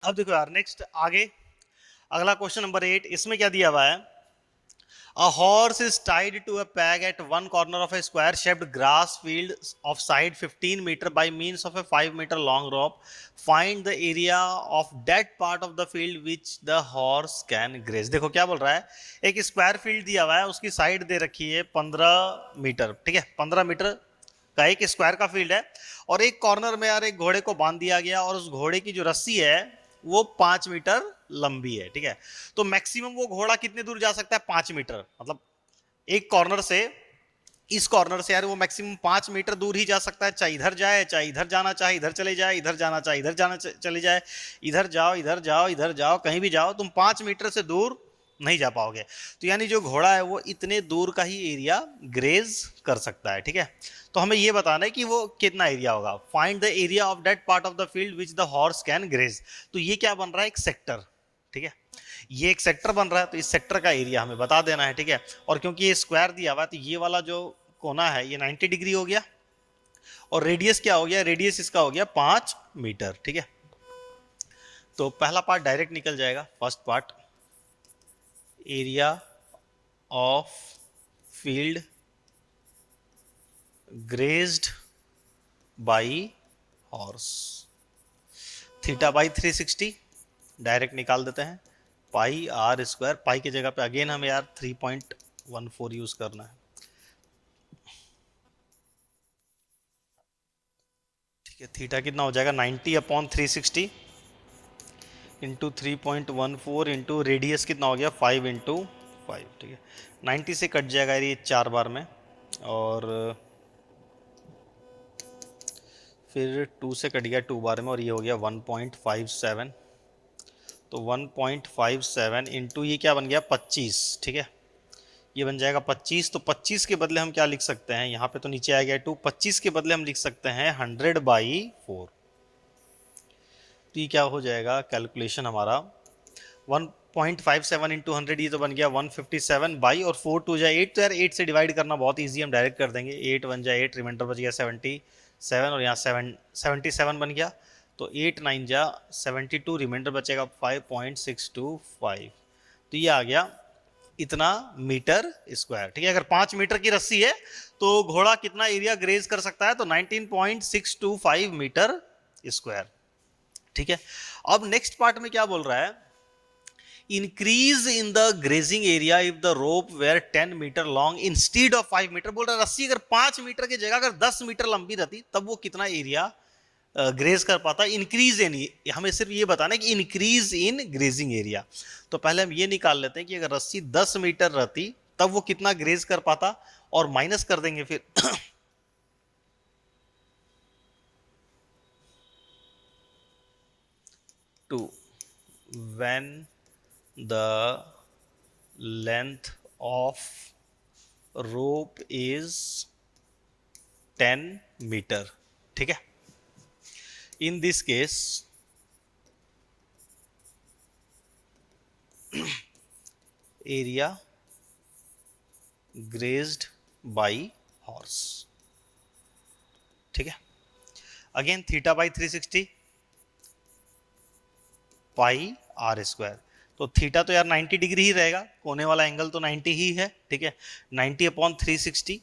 अब देखो यार, नेक्स्ट आगे अगला क्वेश्चन नंबर 8, इसमें क्या दिया हुआ है? A horse is tied to a peg at one corner of a square shaped grass field of side 15 meter by means of a 5 meter long rope. Find the area of that part of the field which the horse can graze. देखो क्या बोल रहा है, एक square field दिया हुआ है, उसकी साइड दे रखी है 15 मीटर, ठीक है, 15 मीटर का एक स्क्वायर का फील्ड है, और एक कॉर्नर में यार एक घोड़े को बांध दिया गया, और उस घोड़े की जो रस्सी है वो 5 मीटर लंबी है, ठीक है। तो मैक्सिमम वो घोड़ा कितने दूर जा सकता है? 5 मीटर, मतलब एक कॉर्नर से, इस कॉर्नर से यार वो मैक्सिमम 5 मीटर दूर ही जा सकता है, चाहे इधर जाए, चाहे इधर जाना चाहे इधर चले जाए, इधर जाना चाहे इधर जाना चले जाए, इधर जाओ इधर जाओ इधर जाओ, कहीं भी जाओ, तुम 5 मीटर से दूर नहीं जा पाओगे। तो यानी जो घोड़ा है वो इतने दूर का ही एरिया ग्रेज कर सकता है, ठीक है। तो हमें ये बताना है कि वो कितना एरिया होगा। Find the area of that part of the field which the horse can graze. तो ये क्या बन रहा है? एक सेक्टर, ठीक है। ये एक सेक्टर बन रहा है, तो इस सेक्टर का एरिया हमें बता देना है, ठीक है। और क्योंकि ये स्क्वायर दिया हुआ है, तो ये वाला जो कोना है ये 90 डिग्री हो गया, और रेडियस क्या हो गया? रेडियस इसका हो गया 5 मीटर, ठीक है। तो पहला पार्ट डायरेक्ट निकल जाएगा, first part, area of field grazed by horse, theta by 360 direct निकाल देते हैं, पाई आर स्क्वायर, पाई की जगह पे अगेन हमें यार 3.14 यूज करना है, ठीक है। थीटा कितना हो जाएगा? 90/360 इंटू 3.14 इंटू रेडियस कितना हो गया? 5/5, ठीक है। 90 से कट जाएगा ये 4 बार में, और फिर 2 से कट गया 2 बार में, और ये हो गया 1.57। तो 1.57 इंटू ये क्या बन गया? 25, ठीक है। ये बन जाएगा 25। तो 25 के बदले हम क्या लिख सकते हैं? यहाँ पे तो नीचे आ गया 2, 25 के बदले हम लिख सकते हैं 100/4। तो ये क्या हो जाएगा कैलकुलेशन हमारा? 1.57 इंटू 100, ये तो बन गया 157 बाई, और 4 टू जाए 8, तो यार 8 से डिवाइड करना बहुत ईजी, हम डायरेक्ट कर देंगे। 8 1 जा 8, रिमाइंडर बच गया 77, और यहाँ 77 बन गया। तो 8 9 जा 72, रिमाइंडर बचेगा 5.625। तो ये आ गया इतना मीटर स्क्वायर, ठीक है। अगर 5 मीटर की रस्सी है तो घोड़ा कितना एरिया ग्रेज कर सकता है? तो 19.625 मीटर स्क्वायर, ठीक है। अब नेक्स्ट पार्ट में क्या बोल रहा है? Increase in the grazing area if the rope were 10 metre long instead of 5 metre. बोल रहा है रस्सी अगर 5 मीटर की जगह अगर 10 मीटर लंबी रहती तब वो कितना एरिया ग्रेज कर पाता? इंक्रीज इन, हमें सिर्फ ये बताना है कि इंक्रीज इन ग्रेजिंग एरिया। तो पहले हम ये निकाल लेते हैं कि अगर रस्सी 10 मीटर रहती तब वो कितना ग्रेज कर पाता, और माइनस कर देंगे फिर two when the length of rope is 10 metre, ठीक है। In this case area grazed by horse, ठीक है। Again theta by 360 pi r square. तो थीटा तो यार 90 डिग्री ही रहेगा, कोने वाला एंगल तो 90 ही है, ठीक है। 90/360,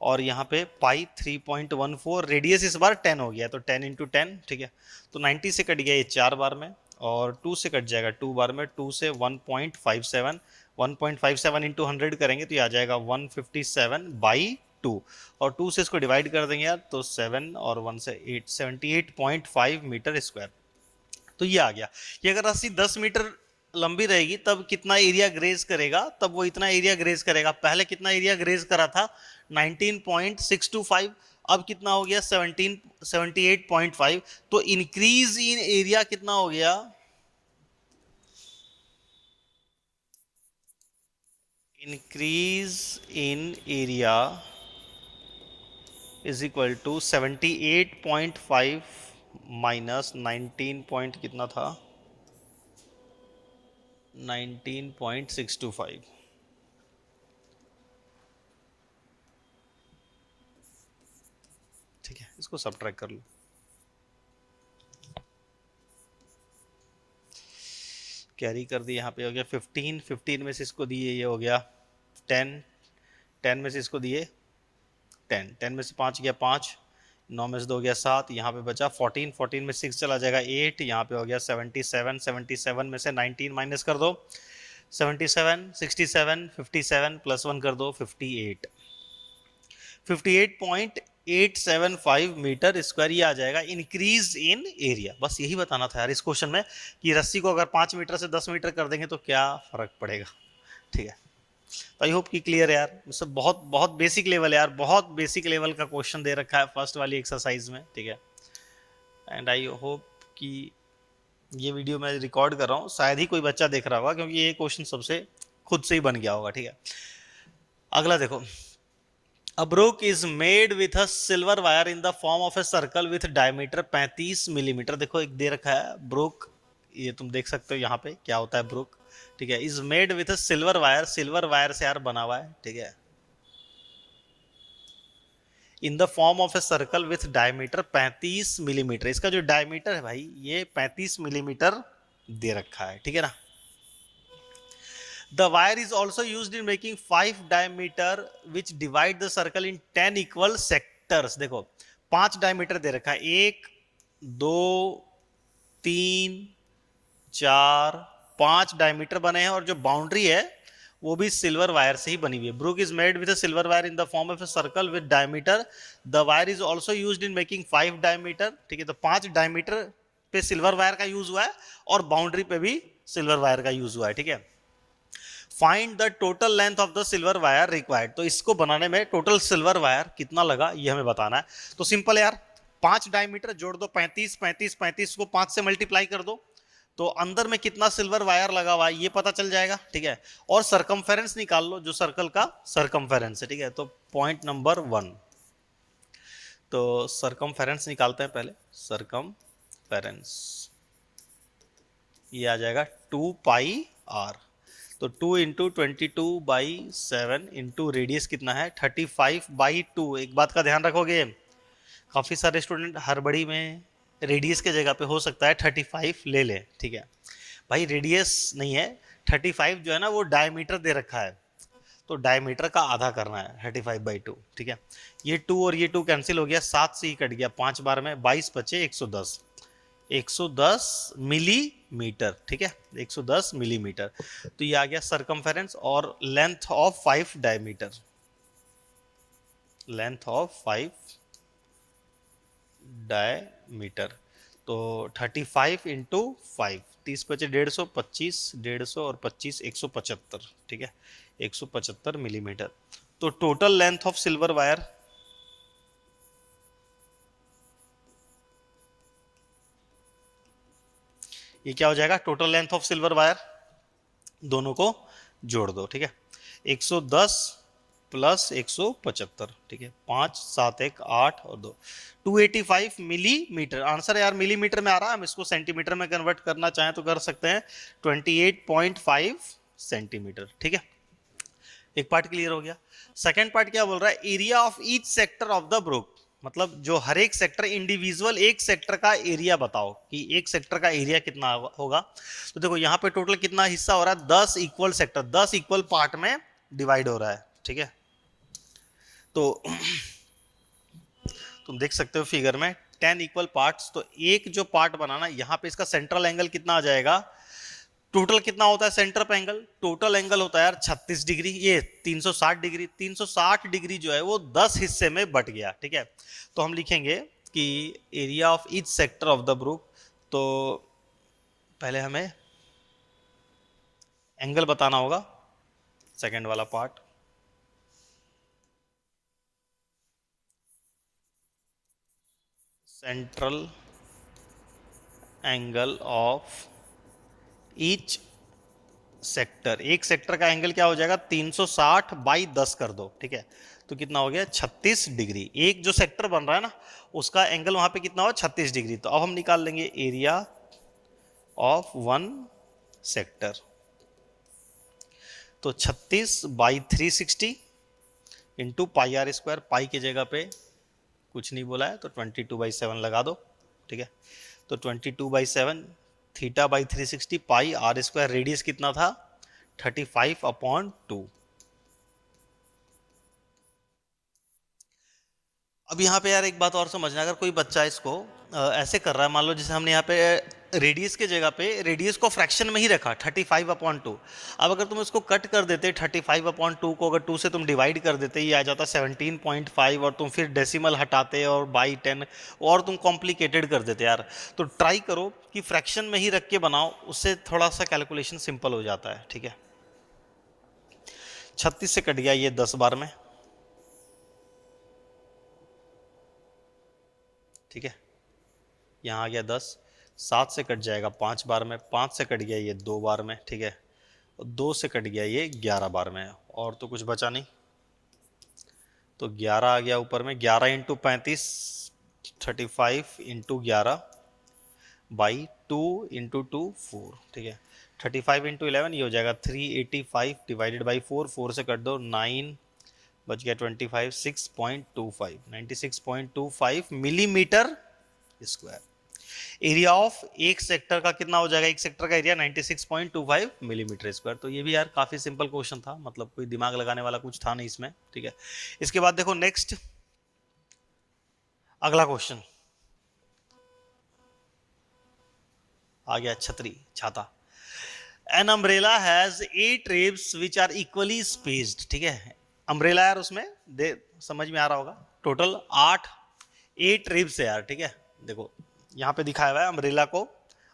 और यहाँ पे पाई 3.14, रेडियस इस बार 10 हो गया, तो 10 इंटू 10, ठीक है। तो 90 से कट गया ये 4 बार में, और 2 से कट जाएगा 2 बार में, 2 से 1.57, 1.57 इंटू 100 करेंगे तो ये आ जाएगा 157/2, और 2 से इसको डिवाइड कर देंगे यार, तो 7 और 1 से 8, 78.5 मीटर स्क्वायर। तो ये आ गया। ये अगर रस्सी 10 मीटर लंबी रहेगी तब कितना एरिया ग्रेज करेगा? तब वो इतना एरिया ग्रेज करेगा। पहले कितना एरिया ग्रेज करा था? 19.625, अब कितना हो गया? 78.5। तो इंक्रीज इन एरिया कितना हो गया? Increase in area is equal to 78.5 minus 19 point कितना था? 19.625, ठीक है। इसको सब्ट्रैक्ट कर लो। कैरी कर दी, यहाँ पे हो गया 15, 15 में से इसको दिए ये हो गया 10, 10 में से इसको दिए 10, 10 में से 5 गया 5, 9 में से 2 गया 7, यहाँ पे बचा 14, 14 में 6 चला जाएगा 8, यहाँ पे हो गया 77, 77 में से 19 माइनस कर दो 77, 67, 57 प्लस 1 कर दो 58, 58.875 मीटर स्क्वायर ये आ जाएगा इंक्रीज इन एरिया। बस यही बताना था यार इस क्वेश्चन में कि रस्सी को अगर 5 मीटर से 10 मीटर कर देंगे तो क्या फर्क पड़ेगा। ठीक है, तो आई होप कि क्लियर है यार, सब बहुत बहुत बेसिक लेवल है यार, बहुत बेसिक लेवल का क्वेश्चन दे रखा है फर्स्ट वाली एक्सरसाइज में। ठीक है, एंड आई होप कि ये वीडियो मैं रिकॉर्ड कर रहा हूँ शायद ही कोई बच्चा देख रहा होगा, क्योंकि ये क्वेश्चन सबसे खुद से ही बन गया होगा। ठीक है, अगला देखो, A brook is made with a silver wire in the form of a circle with diameter 35 millimetre. देखो एक दे रखा है ब्रोक, ये तुम देख सकते हो यहाँ पे क्या होता है ब्रोक। ठीक है, is made with a silver wire, silver wire से यार बना हुआ है। ठीक है, इन the form of a circle with diameter 35 millimetre. इसका जो डायमीटर है भाई ये 35 मिलीमीटर दे रखा है। ठीक है ना, the wire is also used in making 5 diameter which divide the circle in 10 equal sectors। देखो 5 डायमीटर दे रखा है, 1 2 3 4 5 डायमीटर बने हैं, और जो बाउंड्री है वो भी सिल्वर वायर से ही बनी हुई है। Brooch is made with a silver wire in the form of a circle with diameter, the wire is also used in making 5 diameter. ठीक है, तो 5 डायमीटर पे सिल्वर वायर का यूज हुआ है और बाउंड्री पे भी सिल्वर वायर का यूज हुआ है। ठीक है, find the total length of the silver wire required. तो इसको बनाने में टोटल सिल्वर वायर कितना लगा ये हमें बताना है। तो सिंपल है यार, 5 डायमीटर जोड़ दो 35, 35, 35 को 5 से मल्टीप्लाई कर दो, तो अंदर में कितना सिल्वर वायर लगा हुआ है ये पता चल जाएगा। ठीक है, और सरकमफेरेंस निकाल लो जो सर्कल का सरकमफेरेंस है। ठीक है, तो पॉइंट नंबर 1, तो सरकमफेरेंस निकालते हैं पहले। सरकमफेरेंस ये आ जाएगा 2 पाई आर, तो 2 इंटू 22/7 इंटू रेडियस कितना है 35/2। एक बात का ध्यान रखोगे, काफ़ी सारे स्टूडेंट हड़बड़ी में रेडियस के जगह पे हो सकता है 35 ले लें। ठीक है भाई, रेडियस नहीं है, 35 जो है ना वो डायमीटर दे रखा है, तो डायमीटर का आधा करना है 35/2। ठीक है, ये 2 और ये 2 कैंसिल हो गया, 7 से ही कट गया, 5 बार में 22 बचे 110, 110 मिलीमीटर। ठीक है, 110 मिलीमीटर, तो ये आ गया सरकमफेरेंस और length of 5 diameter, length of 5 diameter. तो 35 इंटू 5, 30 बचे 150, 25 150 और 25 175। ठीक है, 175 मिलीमीटर। तो total length of silver wire ये क्या हो जाएगा, total length of silver wire, दोनों को जोड़ दो। ठीक है, 110 प्लस 175। ठीक है, 5 7 1 8 और 2, 285 मिलीमीटर। आंसर यार मिलीमीटर में आ रहा है, हम इसको सेंटीमीटर में कन्वर्ट करना चाहें तो कर सकते हैं, 28.5 सेंटीमीटर। ठीक है, एक पार्ट क्लियर हो गया। सेकेंड पार्ट क्या बोल रहा है, area of each sector of the broke, मतलब जो हर एक सेक्टर इंडिविजुअल एक सेक्टर का एरिया बताओ कि एक सेक्टर का एरिया कितना होगा। तो देखो यहाँ पे टोटल कितना हिस्सा हो रहा है, 10 इक्वल सेक्टर, 10 इक्वल पार्ट में डिवाइड हो रहा है। ठीक है, तो तुम देख सकते हो फिगर में 10 इक्वल पार्ट्स, तो एक जो पार्ट बनाना यहाँ पे इसका सेंट्रल एंगल कितना आ जाएगा, टोटल कितना होता है सेंटर पे एंगल, टोटल एंगल होता है यार 36 डिग्री, ये 360 डिग्री, 360 डिग्री जो है वो 10 हिस्से में बट गया। ठीक है, तो हम लिखेंगे कि area of each sector of the brooch, तो पहले हमें एंगल बताना होगा, सेकंड वाला part, central angle of each sector, एक सेक्टर का एंगल क्या हो जाएगा 360/10 कर दो। ठीक है, तो कितना हो गया 36 डिग्री। एक जो सेक्टर बन रहा है ना उसका एंगल वहां पे कितना हो 36 डिग्री। तो अब हम निकाल लेंगे एरिया ऑफ 1 सेक्टर, तो 36/360 इंटू पाई आर स्क्वायर, पाई की जगह पे कुछ नहीं बोला है तो 22/7 लगा दो। ठीक है, तो 22/7 theta by 360 pi r square, radius कितना था 35/2। अब यहाँ पे यार एक बात और समझना, अगर कोई बच्चा इसको ऐसे कर रहा है, मान लो जैसे हमने यहाँ पे रेडियस के जगह पे रेडियस को फ्रैक्शन में ही रखा 35/2। अब अगर तुम इसको कट कर देते 35/2 को, अगर 2 से तुम डिवाइड कर देते, ये आ जाता 17.5, और तुम फिर डेसिमल हटाते और बाई 10, और तुम कॉम्प्लिकेटेड कर देते यार। तो ट्राई करो कि फ्रैक्शन में ही रख के बनाओ, उससे थोड़ा सा कैलकुलेशन सिंपल हो जाता है। ठीक है, 36 से कट गया ये 10 बार में। ठीक है, यहाँ आ गया 10, 7 से कट जाएगा 5 बार में, 5 से कट गया ये 2 बार में। ठीक है, 2 से कट गया ये 11 बार में, और तो कुछ बचा नहीं, तो 11 आ गया ऊपर में। 11 इंटू 35, 35 इंटू 11 बाई 2 इंटू 2 4। ठीक है, 35 इंटू 11 ये हो जाएगा 385 डिवाइडेड बाई 4, 4 से कट दो 9 बच गया 25, 6.25, 96.25 मिलीमीटर स्क्वायर। एरिया ऑफ एक सेक्टर का कितना हो जाएगा, एक सेक्टर का एरिया 96.25 मिलीमीटर स्क्वायर। तो ये भी यार काफी सिंपल क्वेश्चन था, मतलब कोई दिमाग लगाने वाला कुछ था नहीं इसमें। ठीक है, इसके बाद देखो नेक्स्ट अगला क्वेश्चन आ गया, छतरी, छाता। An umbrella has 8 ribs which are equally spaced. ठीक है, अम्ब्रेला यार उसमें दे, समझ में आ रहा होगा, टोटल 8 रिब्स है यार। ठीक है, देखो यहाँ पे दिखाया हुआ है अम्ब्रेला को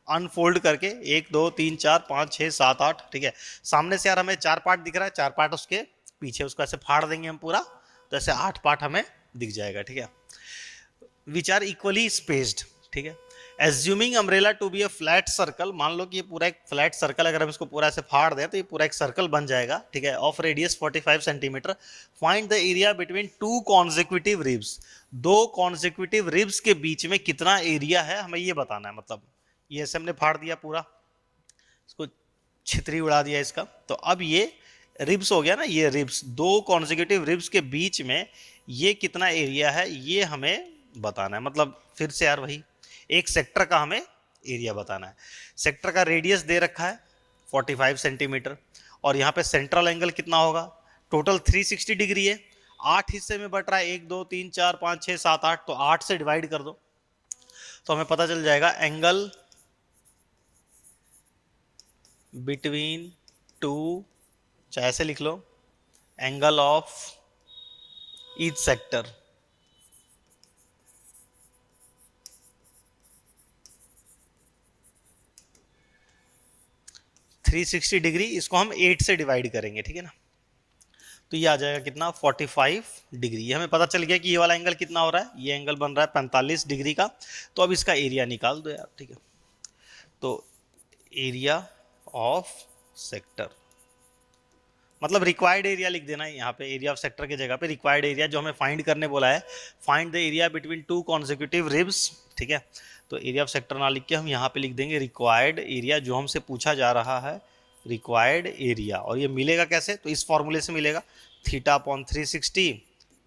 अनफोल्ड करके 1 2 3 4 5 6 7 8। ठीक है, सामने से यार हमें 4 पार्ट दिख रहा है, 4 पार्ट उसके पीछे, उसको ऐसे फाड़ देंगे हम पूरा, तो ऐसे 8 पार्ट हमें दिख जाएगा। ठीक है, विच आर इक्वली स्पेस्ड। ठीक है, assuming umbrella to be a flat circle, मान लो कि ये पूरा एक फ्लैट सर्कल, अगर हम इसको पूरा ऐसे फाड़ दें तो ये पूरा एक सर्कल बन जाएगा। ठीक है, of radius 45 centimetre. Find the area between 2 consecutive ribs, 2 consecutive ribs के बीच में कितना एरिया है हमें ये बताना है। मतलब ये ऐसे हमने फाड़ दिया पूरा, इसको छितरी उड़ा दिया इसका, तो अब ये रिब्स हो गया ना, ये रिब्स, 2 कॉन्जिक्यूटिव रिब्स के बीच में ये कितना एरिया है ये हमें बताना है। मतलब फिर से यार वही, एक सेक्टर का हमें एरिया बताना है। सेक्टर का रेडियस दे रखा है 45 सेंटीमीटर, और यहाँ पे सेंट्रल एंगल कितना होगा, टोटल 360 डिग्री है, 8 हिस्से में बट रहा है, 1 2 3 4 5 6 7 8, तो 8 से डिवाइड कर दो तो हमें पता चल जाएगा एंगल बिटवीन 2, चाहे ऐसे लिख लो, angle of each sector, three 360 degree, इसको हम 8 से डिवाइड करेंगे। ठीक है ना, तो ये आ जाएगा कितना 45 डिग्री। ये हमें पता चल गया कि ये वाला एंगल कितना हो रहा है, ये एंगल बन रहा है 45 डिग्री का। तो अब इसका एरिया निकाल दो यार। ठीक है, तो एरिया ऑफ सेक्टर, मतलब रिक्वायर्ड एरिया लिख देना है यहाँ पे, एरिया ऑफ सेक्टर की जगह पे रिक्वायर्ड एरिया जो हमें फाइंड करने बोला है, find the area between 2 consecutive ribs. ठीक है, तो एरिया ऑफ सेक्टर ना लिख के हम यहाँ पे लिख देंगे रिक्वायर्ड एरिया, जो हमसे पूछा जा रहा है रिक्वायर्ड एरिया। और ये मिलेगा कैसे, तो इस फॉर्मूले से मिलेगा, theta upon 360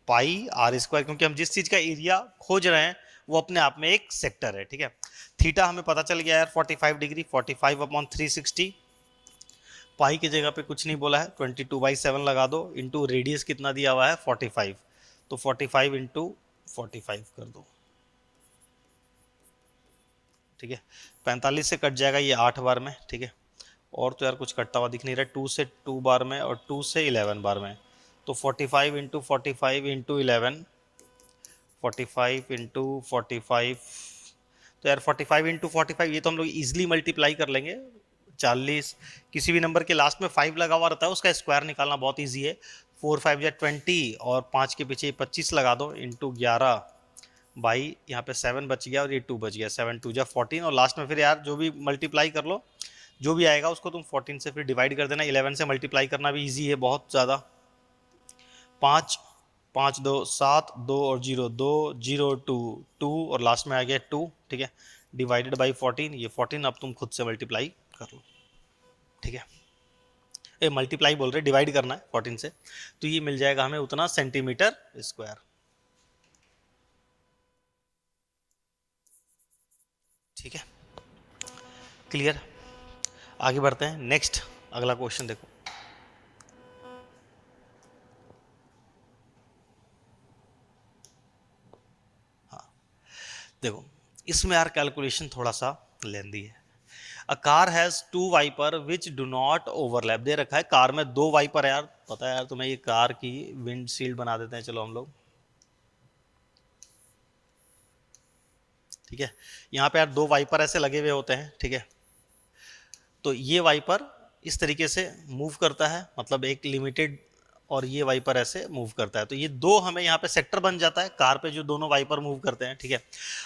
pi r square, क्योंकि हम जिस चीज का एरिया खोज रहे हैं वो अपने आप में एक सेक्टर है। ठीक है, थीटा हमें पता चल गया यार 45 डिग्री, 45 अपॉन 360, पाई की जगह पे कुछ नहीं बोला है, 22/7 लगा दो, इंटू रेडियस कितना दिया हुआ है 45, तो 45 इंटू 45 कर दो। ठीक है, 45 से कट जाएगा ये 8 बार में। ठीक है, और तो यार कुछ कटता हुआ दिख नहीं रहा, 2 से 2 बार में और 2 से 11 बार में, तो 45 इंटू 45 इंटू 11, 45 इंटू 45, तो यार 45 इंटू 45 ये तो हम लोग इजिली मल्टीप्लाई कर लेंगे, 40, किसी भी नंबर के लास्ट में 5 लगा हुआ रहता है उसका स्क्वायर निकालना बहुत इजी है, 4 5 या 20, और 5 के पीछे 25 लगा दो, इंटू 11 बाई, यहाँ पे 7 बच गया और ये 2 बच गया, 7 2 जा 14, और लास्ट में फिर यार जो भी मल्टीप्लाई कर लो, जो भी आएगा उसको तुम 14 से फिर डिवाइड कर देना। 11 से मल्टीप्लाई करना भी ईजी है बहुत ज़्यादा, 5 5 2 7, 2 और 0 2 0 2 2, और लास्ट में आ गया 2। ठीक है, डिवाइडेड बाई 14, ये 14 अब तुम खुद से मल्टीप्लाई कर लो। ठीक है, ये मल्टीप्लाई बोल रहे, डिवाइड करना है 14 से, तो ये मिल जाएगा हमें उतना सेंटीमीटर स्क्वायर। ठीक है, क्लियर? आगे बढ़ते हैं, नेक्स्ट अगला क्वेश्चन देखो। हाँ देखो, इसमें यार कैलकुलेशन थोड़ा सा लेंदी है। A car has two wiper which do not overlap, दे रखा है कार में दो वाइपर है यार, पता है यार तुम्हें, ये कार की विंडशील्ड बना देते हैं चलो हम लोग, ठीक है। यहाँ पे यार दो वाइपर ऐसे लगे हुए होते हैं, ठीक है। तो ये वाइपर इस तरीके से मूव करता है, मतलब एक लिमिटेड, और ये वाइपर ऐसे मूव करता है, तो ये दो हमें यहाँ पे सेक्टर बन जाता है कार पे जो दोनों वाइपर मूव करते हैं, ठीक है।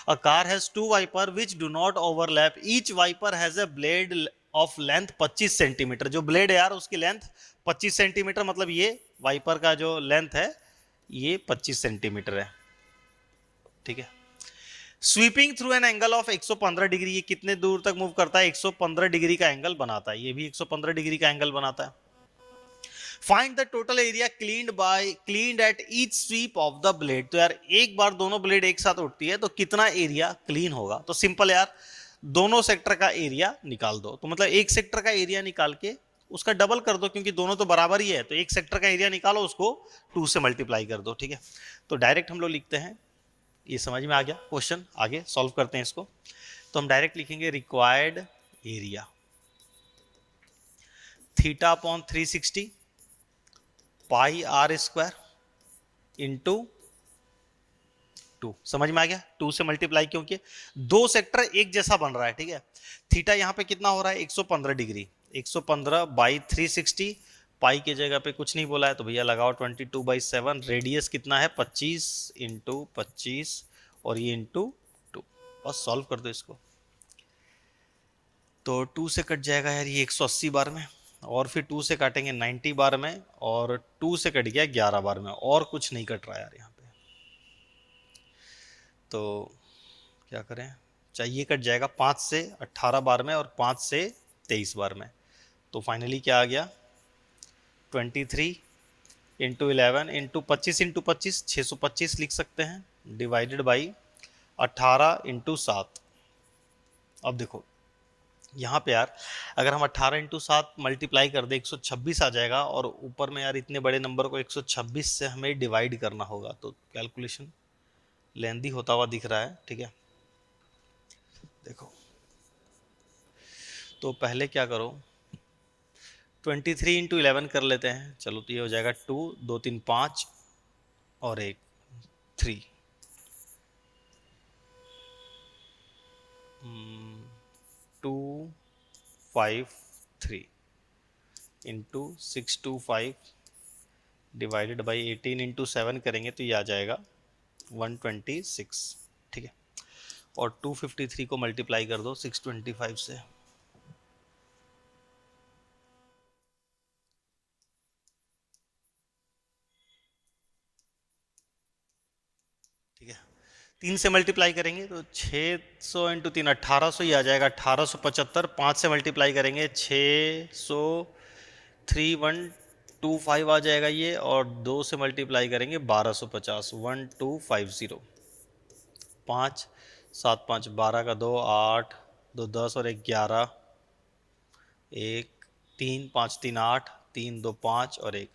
A car has two wiper which do not overlap, each wiper has a blade of length 25 centimetre, जो ब्लेड है यार उसकी लेंथ 25 सेंटीमीटर, मतलब ये वाइपर का जो लेंथ है ये 25 सेंटीमीटर है, ठीक है। Sweeping through an angle of 115 degree, ये कितने दूर तक मूव करता है, 115 डिग्री का एंगल बनाता है, ये भी 115 डिग्री का एंगल बनाता है। Find the total area cleaned at each sweep of the blade, तो यार एक बार दोनों ब्लेड एक साथ उठती है तो कितना एरिया क्लीन होगा, तो सिंपल यार दोनों सेक्टर का एरिया निकाल दो, तो मतलब एक सेक्टर का एरिया निकाल के उसका डबल कर दो, क्योंकि दोनों तो बराबर ही है, तो एक सेक्टर का एरिया निकालो, उसको 2 से मल्टीप्लाई कर दो, ठीक है। तो डायरेक्ट हम लोग लिखते हैं, ये समझ में आ गया क्वेश्चन, आगे सॉल्व करते हैं इसको। तो हम डायरेक्ट लिखेंगे required area theta upon 360 pi r square into 2, समझ में आ गया, 2 से मल्टीप्लाई क्योंकि दो सेक्टर एक जैसा बन रहा है, ठीक है। थीटा यहाँ पे कितना हो रहा है 115 डिग्री, 115 बाई 360, पाई की जगह पे कुछ नहीं बोला है तो भैया लगाओ 22/7, रेडियस कितना है 25 इंटू 25 और ये इंटू 2, बस सॉल्व कर दो इसको। तो 2 से कट जाएगा यार ये 180 बार में, और फिर 2 से काटेंगे 90 बार में, और 2 से कट गया 11 बार में, और कुछ नहीं कट रहा यार यहाँ पे, तो क्या करें, चाहिए कट जाएगा 5 से 18 बार में और 5 से 23 बार में, तो फाइनली क्या आ गया 23 इंटू 11 इंटू 25 इंटू 25 625 लिख सकते हैं, डिवाइडेड बाई 18 इंटू 7। अब देखो यहाँ पे यार अगर हम 18 इंटू 7 मल्टीप्लाई कर दे 126 आ जाएगा, और ऊपर में यार इतने बड़े नंबर को 126 से हमें डिवाइड करना होगा, तो कैलकुलेशन लेंदी होता हुआ दिख रहा है, ठीक है। देखो तो पहले क्या करो 23 इंटू 11 कर लेते हैं, चलो तो ये हो जाएगा 2 2 3 5 और 1 3, 2 5 3 इंटू 625 डिवाइडेड बाई 18 इंटू 7 करेंगे तो ये आ जाएगा 126, ठीक है। और 253 को मल्टीप्लाई कर दो 625 से, ठीक है। 3 से मल्टीप्लाई करेंगे तो 600 इंटू 3 1800 ही आ जाएगा, 1875। 5 से मल्टीप्लाई करेंगे 600 3125 आ जाएगा ये, और 2 से मल्टीप्लाई करेंगे 1250 1250। 5 7 5 12 का 2 8 2 10 और 1 11, 1 3 5 3 8 3 2 5 और 1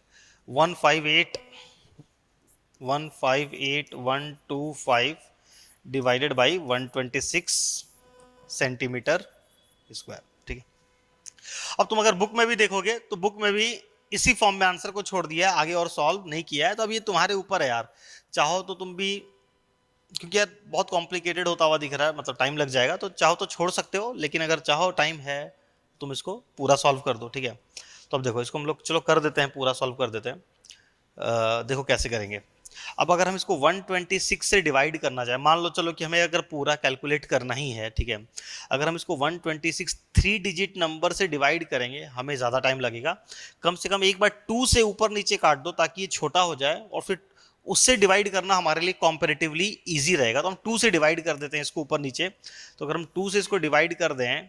158 158 डिवाइडेड बाई 126 सेंटीमीटर स्क्वायर, ठीक है। अब तुम अगर बुक में भी देखोगे तो बुक में भी इसी फॉर्म में आंसर को छोड़ दिया है, आगे और सॉल्व नहीं किया है, तो अब ये तुम्हारे ऊपर है यार, चाहो तो तुम भी, क्योंकि यार बहुत कॉम्प्लिकेटेड होता हुआ दिख रहा है, मतलब टाइम लग जाएगा, तो चाहो तो छोड़ सकते हो, लेकिन अगर चाहो टाइम है तुम इसको पूरा सॉल्व कर दो, ठीक है। तो अब देखो इसको हम लोग चलो कर देते हैं, पूरा सॉल्व कर देते हैं। देखो कैसे करेंगे। अब अगर हम इसको 126 से डिवाइड करना चाहे, मान लो चलो कि हमें अगर पूरा कैलकुलेट करना ही है, ठीक है, अगर हम इसको 126 3 डिजिट नंबर से डिवाइड करेंगे हमें ज़्यादा टाइम लगेगा, कम से कम एक बार 2 से ऊपर नीचे काट दो ताकि ये छोटा हो जाए, और फिर उससे डिवाइड करना हमारे लिए कॉम्पेरेटिवली ईजी रहेगा, तो हम 2 से डिवाइड कर देते हैं इसको ऊपर नीचे। तो अगर हम 2 से इसको डिवाइड कर दें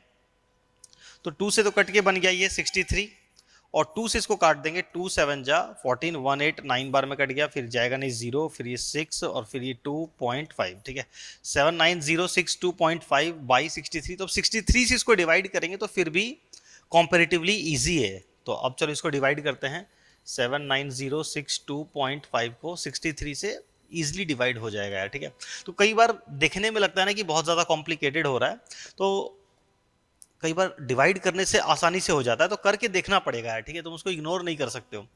तो 2 से तो कट के बन गया ये 63, और 2 से इसको काट देंगे, 2 7 जा 14, 1 8 9 बार में कट गया, फिर जाएगा नहीं 0, फिर ये 6 और फिर ये 2.5, ठीक है। 7906 2.5 बाई 63, तो अब 63 से इसको डिवाइड करेंगे तो फिर भी कॉम्पेरेटिवली ईजी है। तो अब चलो इसको डिवाइड करते हैं, 7906 2.5 को 63 से ईजिली डिवाइड हो जाएगा यार, ठीक है। तो कई बार देखने में लगता है ना कि बहुत ज़्यादा कॉम्प्लिकेटेड हो रहा है, तो कई बार डिवाइड करने से आसानी से हो जाता है, तो करके देखना पड़ेगा यार, ठीक है। तुम उसको इग्नोर नहीं कर सकते हो।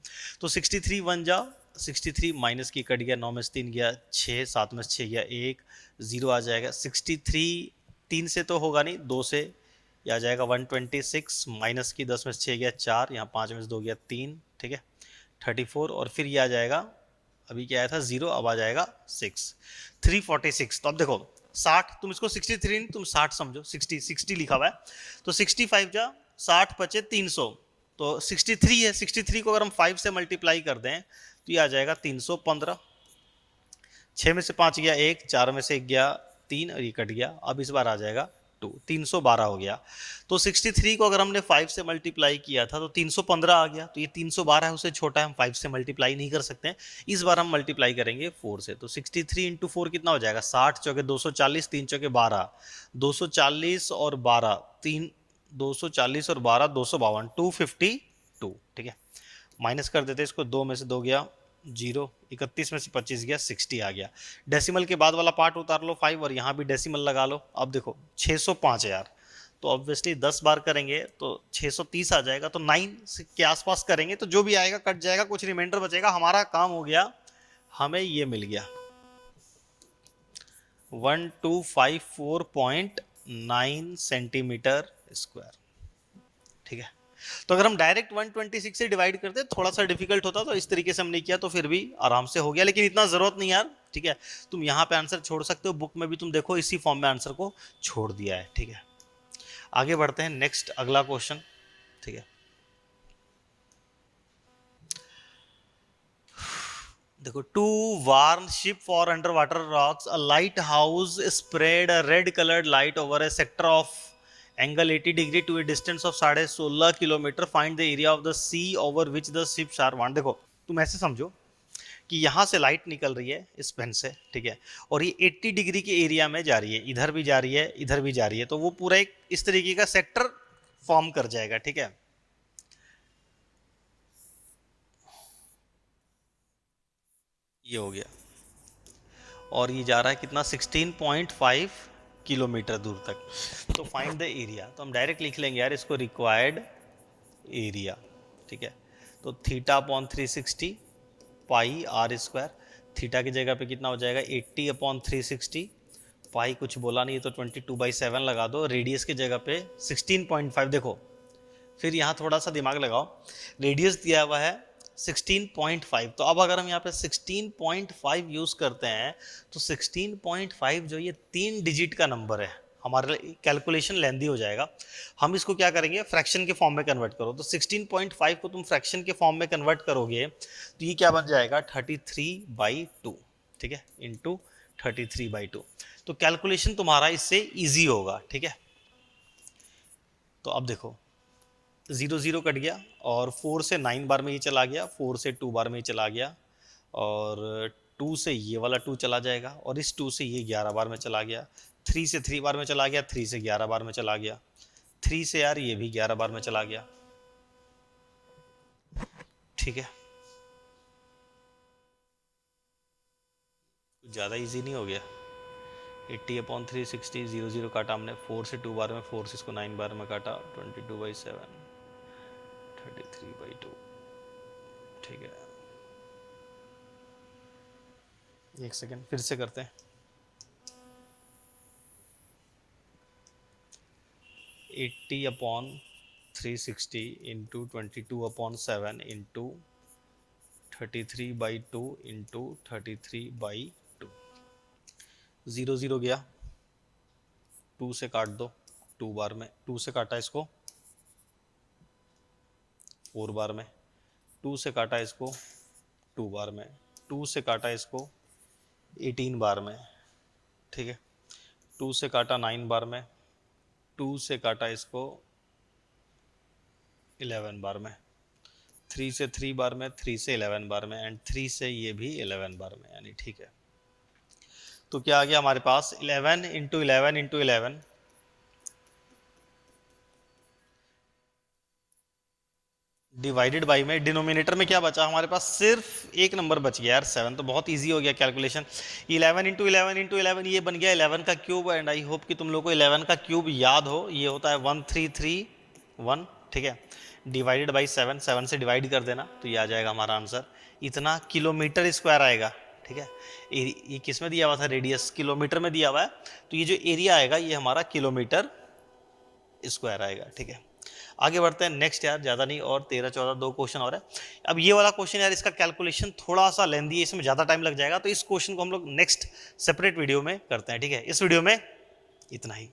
तो 63 1 जा 63 माइनस की कट गया, 9 में से 3 गया 6, 7 में से 6 गया 1, 0 आ जाएगा। 63 3 से तो होगा नहीं, 2 से आ जाएगा 126, माइनस की 10 में से 6 गया 4, यहाँ 5 में से 2 गया 3, ठीक है 34, और फिर ये आ जाएगा, अभी क्या आया था 0, अब आ जाएगा 6, 346। तो अब देखो 60, तुम इसको 63 नहीं, तुम 60 समझो, 60 लिखा हुआ है, तो 65 जा 60 बचे 300, तो 63 है, 63 को अगर हम 5 से मल्टीप्लाई कर दें तो ये आ जाएगा 315। 6 में से 5 गया 1, 4 में से 1 गया 3 और ये कट गया, अब इस बार आ जाएगा 2, 312 हो गया। तो 63 को अगर हमने 5 से मल्टीप्लाई किया था तो 315 आ गया, तो ये 312 है, उससे छोटा है, हम 5 से मल्टीप्लाई नहीं कर सकते हैं। इस बार हम मल्टीप्लाई करेंगे 4 से, तो 63 इंटू 4 कितना हो जाएगा, 60 चौके 240, 3 चौके 12, 240 और 12 3, 240 और 12 252, 252, ठीक है। माइनस कर देते इसको, 2 में से 2 गया 0, 31 में से 25 गया 60 आ गया। डेसिमल के बाद वाला पार्ट उतार लो 5, और यहाँ भी डेसिमल लगा लो। अब देखो 605 है यार, तो ऑब्वियसली 10 बार करेंगे तो 630 आ जाएगा, तो 9 के आसपास करेंगे तो जो भी आएगा कट जाएगा, कुछ रिमाइंडर बचेगा, हमारा काम हो गया, हमें ये मिल गया 1254.9 सेंटीमीटर स्क्वायर, ठीक है। तो अगर हम डायरेक्ट 126 से डिवाइड करते थोड़ा सा डिफिकल्ट होता, तो इस तरीके से हमने किया तो फिर भी आराम से हो गया, लेकिन इतना जरूरत नहीं यार, ठीक है। तुम यहाँ पे आंसर छोड़ सकते हो, बुक में भी तुम देखो इसी फॉर्म में आंसर को छोड़ दिया है, ठीक है। आगे बढ़ते हैं, नेक्स्ट अगला क्वेश्चन, ठीक है। देखो, to warn ship for under water rocks, a lighthouse spread a red coloured light over a sector of angle 80 degree to a distance of 16.5 kilometre, find the area of the sea over which the ships are warn. देखो तुम ऐसे समझो कि यहाँ से light निकल रही है इस पेन से, ठीक है, और ये 80 डिग्री के एरिया में जा रही है, इधर भी जा रही है इधर भी जा रही है, तो वो पूरा एक इस तरीके का सेक्टर फॉर्म कर जाएगा, ठीक है। ये हो गया, और ये जा रहा है कितना, 16.5 किलोमीटर दूर तक। तो फाइंड द एरिया, तो हम डायरेक्ट लिख लेंगे यार इसको, रिक्वायर्ड एरिया, ठीक है। तो theta upon 360 pi r square, theta की जगह पे कितना हो जाएगा 80 अपॉन 360, पाई कुछ बोला नहीं है तो 22/7 लगा दो, रेडियस की जगह पे 16.5, देखो फिर यहाँ थोड़ा सा दिमाग लगाओ, रेडियस दिया हुआ है 16.5, तो अब अगर हम यहाँ पे 16.5 यूज करते हैं तो 16.5 जो ये 3 डिजिट का नंबर है, हमारे कैलकुलेशन लेंदी हो जाएगा। हम इसको क्या करेंगे, फ्रैक्शन के फॉर्म में कन्वर्ट करो, तो 16.5 को तुम फ्रैक्शन के फॉर्म में कन्वर्ट करोगे तो ये क्या बन जाएगा 33/2, ठीक है, इंटू 33/2। तो कैलकुलेशन तुम्हारा इससे ईजी होगा, ठीक है। तो अब देखो 0 0 कट गया, और 4 से 9 बार में ये चला गया, 4 से 2 बार में ये चला गया, और 2 से ये वाला 2 चला जाएगा, और इस 2 से ये 11 बार में चला गया, 3 से 3 बार में चला गया, 3 से 11 बार में चला गया, 3 से यार ये भी 11 बार में चला गया, ठीक है। ज़्यादा इजी नहीं हो गया, 80 अपॉन 360, 0 0 काटा हमने, 4 से 2 बार में, 4 से इसको 9 बार में काटा, 22/7, 33/2, ठीक है। एक सेकेंड फिर से करते हैं, 80 अपॉन 360 इंटू 22/7 इंटू 33/2 इंटू 33/2, 0 0 गया, 2 से काट दो, 2 बार में, 2 से काटा इसको 4 बार में, 2 से काटा इसको 2 बार में, 2 से काटा इसको 18 बार में, ठीक है, 2 से काटा 9 बार में, 2 से काटा इसको 11 बार में, 3 से 3 बार में, 3 से 11 बार में एंड 3 से ये भी 11 बार में, यानी ठीक है। तो क्या आ गया हमारे पास 11 इंटू 11 इंटू 11 डिवाइडेड बाई में डिनोमिनेटर में क्या बचा हमारे पास, सिर्फ एक नंबर बच गया यार 7। तो बहुत इजी हो गया कैलकुलेशन। 11 इंटू 11 इंटू 11 ये बन गया 11 का क्यूब। एंड आई होप कि तुम लोग को 11 का क्यूब याद हो, ये होता है 1331, ठीक है। डिवाइडेड बाई 7, 7 से डिवाइड कर देना तो ये आ जाएगा हमारा आंसर, इतना किलोमीटर स्क्वायर आएगा, ठीक है। ये किस में दिया हुआ था, रेडियस किलोमीटर में दिया हुआ है, तो ये जो एरिया आएगा ये हमारा किलोमीटर स्क्वायर आएगा, ठीक है। आगे बढ़ते हैं नेक्स्ट यार, ज़्यादा नहीं, और 13 14 2 क्वेश्चन और है। अब ये वाला क्वेश्चन यार, इसका कैलकुलेशन थोड़ा सा लेंदी है, इसमें ज़्यादा टाइम लग जाएगा, तो इस क्वेश्चन को हम लोग नेक्स्ट सेपरेट वीडियो में करते हैं, ठीक है। इस वीडियो में इतना ही।